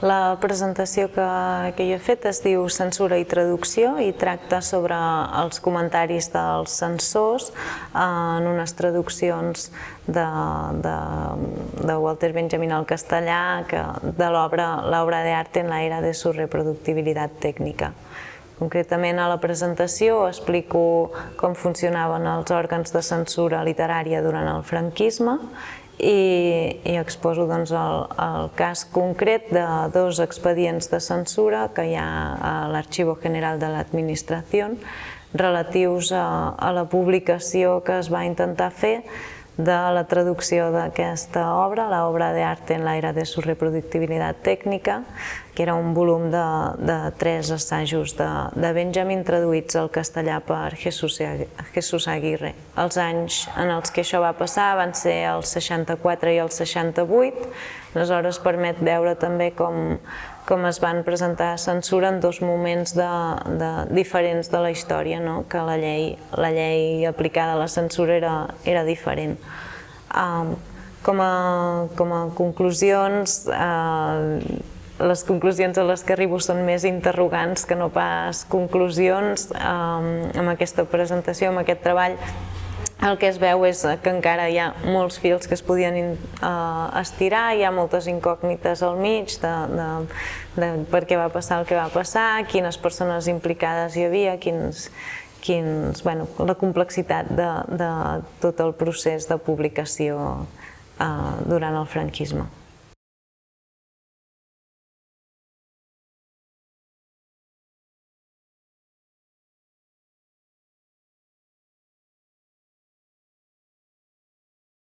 La presentació que jo he fet es diu Censura i traducció i tracta sobre els comentaris dels censors en unes traduccions de Walter Benjamin al castellà de l'obra de arte en la era de su reproductibilitat tècnica. Concretament a la presentació explico com funcionaven els òrgans de censura literària durant el franquisme i exposo el cas concret de dos expedients de censura que hi ha a l'Archivo General de l'Administració relatius a la publicació que es va intentar fer de la traducció d'aquesta obra, l'obra de arte en la era de su reproductibilitat tècnica, que era un volum de 3 assajos de Benjamin traduïts al castellà per Jesús Aguirre. Els anys en els que això va passar van ser el 64 i el 68, aleshores permet veure també com es van presentar censura en dos moments diferents de la història, que la llei aplicada a la censura era diferent. Com a conclusions, les conclusions a les que arribo són més interrogants que no pas conclusions. Amb aquesta presentació, amb aquest treball, el que es veu és que encara hi ha molts fils que es podien estirar, hi ha moltes incògnites al mig de per què va passar el que va passar, quines persones implicades hi havia, la complexitat de tot el procés de publicació durant el franquisme.